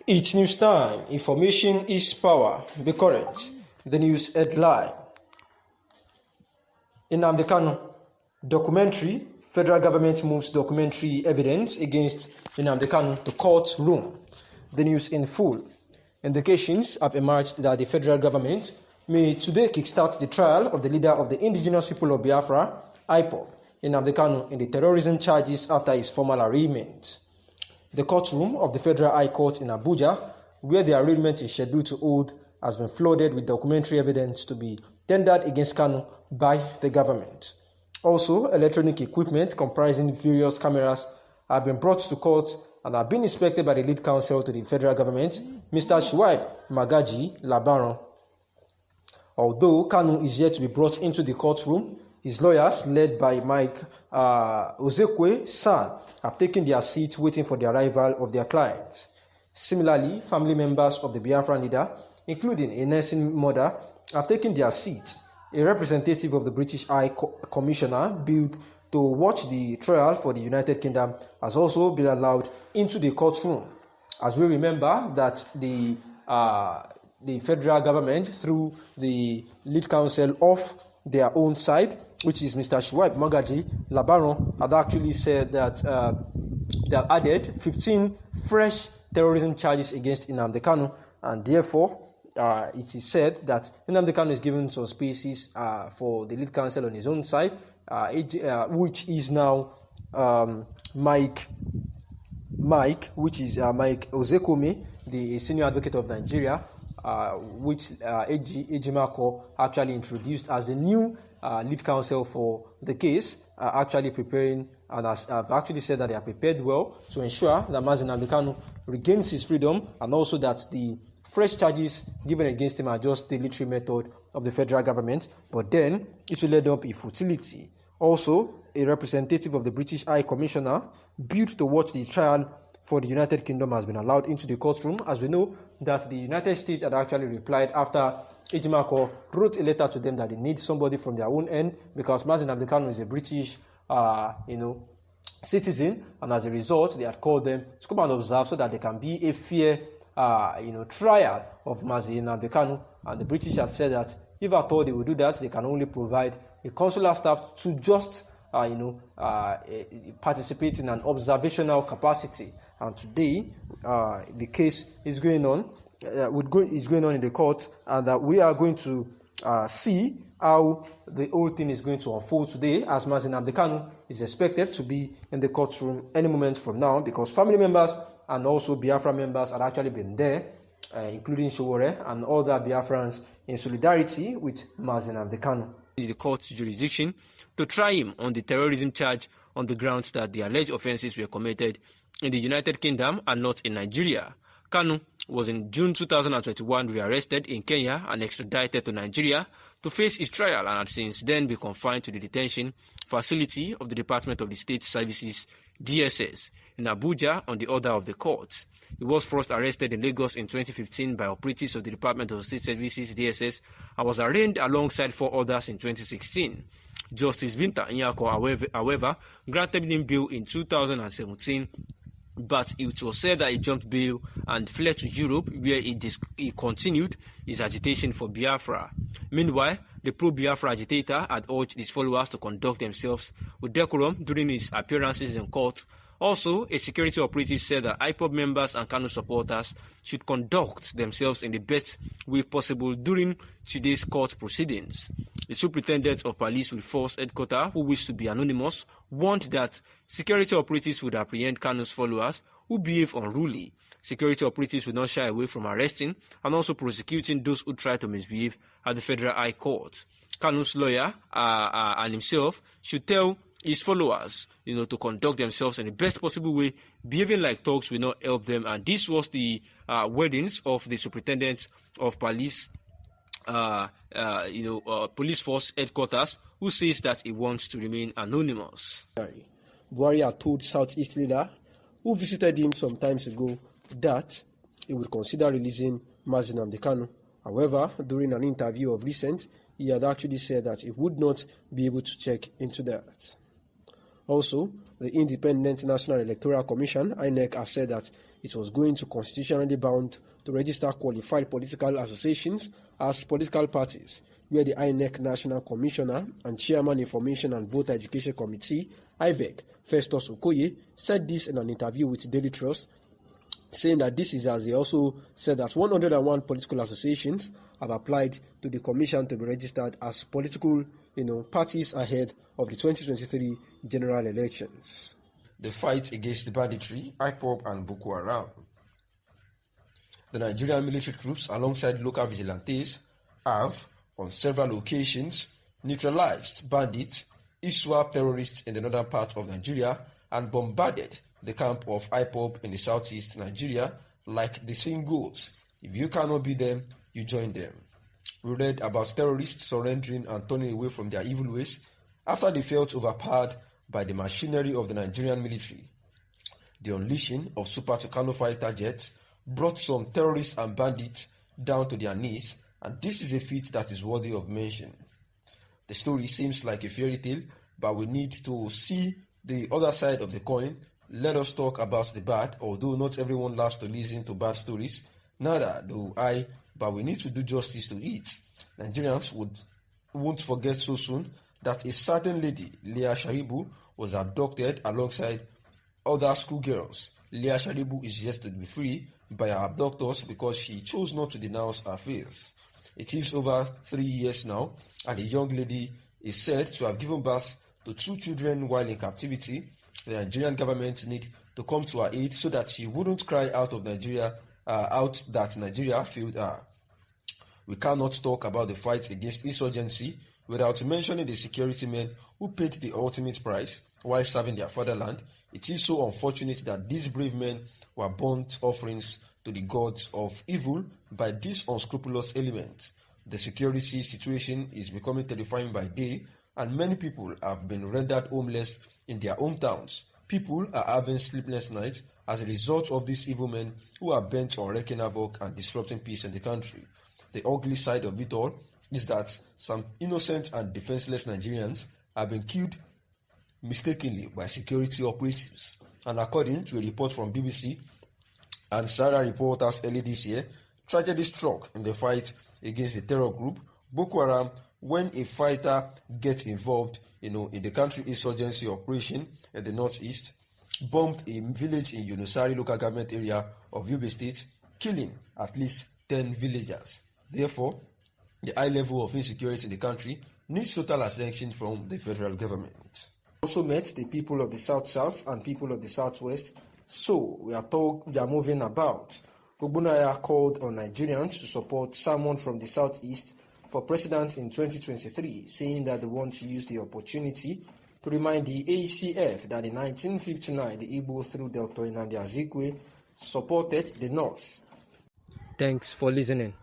Each news time, information is power. Be current. The news headline. Nnamdi Kanu, documentary. Federal government moves documentary evidence against Nnamdi Kanu to courtroom. The news in full. Indications have emerged that the federal government may today kickstart the trial of the leader of the indigenous people of Biafra, IPOB, Nnamdi Kanu, in the terrorism charges after his formal arraignment. The courtroom of the Federal High Court in Abuja, where the arraignment is scheduled to hold, has been flooded with documentary evidence to be tendered against Kanu by the government. Also, electronic equipment comprising various cameras have been brought to court and have been inspected by the lead counsel to the federal government, Mr. Shuaib Magaji Labaron. Although Kanu is yet to be brought into the courtroom, his lawyers, led by Mike Ozekwe San, have taken their seats waiting for the arrival of their clients. Similarly, family members of the Biafran leader, including a nursing mother, have taken their seats. A representative of the British High Commissioner billed to watch the trial for the United Kingdom has also been allowed into the courtroom. As we remember that the federal government, through the lead counsel of their own side, which is Mr. Shuaib Magaji Labaron, had actually said that they have added 15 fresh terrorism charges against Nnamdi Kanu, and therefore it is said that Nnamdi Kanu is given some spaces for the lead counsel on his own side, which is now Mike Ozekome, the senior advocate of Nigeria, which Ejimako actually introduced as the new lead counsel for the case, actually preparing, and have actually said that they are prepared well to ensure that Nnamdi Kanu regains his freedom, and also that the fresh charges given against him are just the literary method of the federal government, but then it will end up in futility. Also, a representative of the British High Commissioner, billed to watch the trial for the United Kingdom, has been allowed into the courtroom, as we know that the United States had actually replied after Ejimako wrote a letter to them that they need somebody from their own end, because Nnamdi Kanu is a British citizen, and as a result, they had called them to come and observe so that there can be a fair trial of Nnamdi Kanu. And the British had said that if at all they will do that, they can only provide a consular staff to just participate in an observational capacity. And today, the case is going on. Is going on in the court, and we are going to see how the whole thing is going to unfold today, as Nnamdi Kanu is expected to be in the courtroom any moment from now, because family members and also Biafra members had actually been there, including Showore and other Biafrans, in solidarity with Nnamdi Kanu. The court's jurisdiction to try him on the terrorism charge on the grounds that the alleged offences were committed in the United Kingdom and not in Nigeria. Kanu was in June 2021 rearrested in Kenya and extradited to Nigeria to face his trial, and had since then been confined to the detention facility of the Department of the State Services DSS in Abuja on the order of the court. He was first arrested in Lagos in 2015 by operatives of the Department of State Services DSS and was arraigned alongside 4 others in 2016. Justice Binta Nyako, however, granted him bail in 2017, but it was said that he jumped bail and fled to Europe, where he continued his agitation for Biafra. Meanwhile, the pro-Biafra agitator had urged his followers to conduct themselves with decorum during his appearances in court. Also, a security operative said that IPOB members and Kanu supporters should conduct themselves in the best way possible during today's court proceedings. The superintendent of police with force headquarters, who wished to be anonymous, warned that security operatives would apprehend Kanu's followers who behave unruly. Security operatives will not shy away from arresting and also prosecuting those who try to misbehave at the Federal High Court. Kanu's lawyer and himself should tell his followers, to conduct themselves in the best possible way. Behaving like thugs will not help them. And this was the wordings of the superintendent of police, police force headquarters, who says that he wants to remain anonymous. Buhari had told Southeast leader, who visited him some time ago, that he would consider releasing Nnamdi Kanu. However, during an interview of recent, he had actually said that he would not be able to check into that. Also, the Independent National Electoral Commission, INEC, has said that it was going to constitutionally bound to register qualified political associations as political parties, where the INEC National Commissioner and Chairman Information and Voter Education Committee, IVEC, Festus Okoye, said this in an interview with Daily Trust, saying that this is as he also said that 101 political associations have applied to the commission to be registered as political parties ahead of the 2023 general elections. The fight against the banditry, IPOB and Boko Haram. The Nigerian military troops alongside local vigilantes have, on several occasions, neutralized bandits, ISWAP terrorists in the northern part of Nigeria and bombarded the camp of IPOB in the southeast Nigeria. Like the saying goes, if you cannot beat them, you join them. We read about terrorists surrendering and turning away from their evil ways after they felt overpowered by the machinery of the Nigerian military. The unleashing of Super Tucano fighter jets brought some terrorists and bandits down to their knees, and this is a feat that is worthy of mention. The story seems like a fairy tale, but we need to see the other side of the coin. Let us talk about the bad, although not everyone loves to listen to bad stories. Neither do I, but we need to do justice to it. Nigerians won't forget so soon that a certain lady, Leah Sharibu, was abducted alongside other schoolgirls. Leah Sharibu is yet to be free by her abductors because she chose not to denounce her faith. It is over 3 years now, and the young lady is said to have given birth to 2 children while in captivity. The Nigerian government need to come to her aid so that she wouldn't cry out that Nigeria failed her. We cannot talk about the fight against insurgency without mentioning the security men who paid the ultimate price while serving their fatherland. It is so unfortunate that these brave men were burnt offerings to the gods of evil by this unscrupulous element. The security situation is becoming terrifying by day, and many people have been rendered homeless in their hometowns. People are having sleepless nights as a result of these evil men who are bent on wreaking havoc and disrupting peace in the country. The ugly side of it all is that some innocent and defenseless Nigerians have been killed mistakenly by security operatives. And according to a report from BBC and Sarah reporters early this year, tragedy struck in the fight against the terror group Boko Haram when a fighter gets involved in the country insurgency operation in the northeast, bombed a village in Yunusari local government area of Yobe State, killing at least 10 villagers. Therefore, the high level of insecurity in the country needs total attention from the federal government. Also met the people of the South-South and people of the Southwest, so we are moving about. Ogbunaya called on Nigerians to support someone from the Southeast for president in 2023, saying that they want to use the opportunity to remind the ACF that in 1959 the Igbo through Dr. Nnamdi supported the North. Thanks for listening.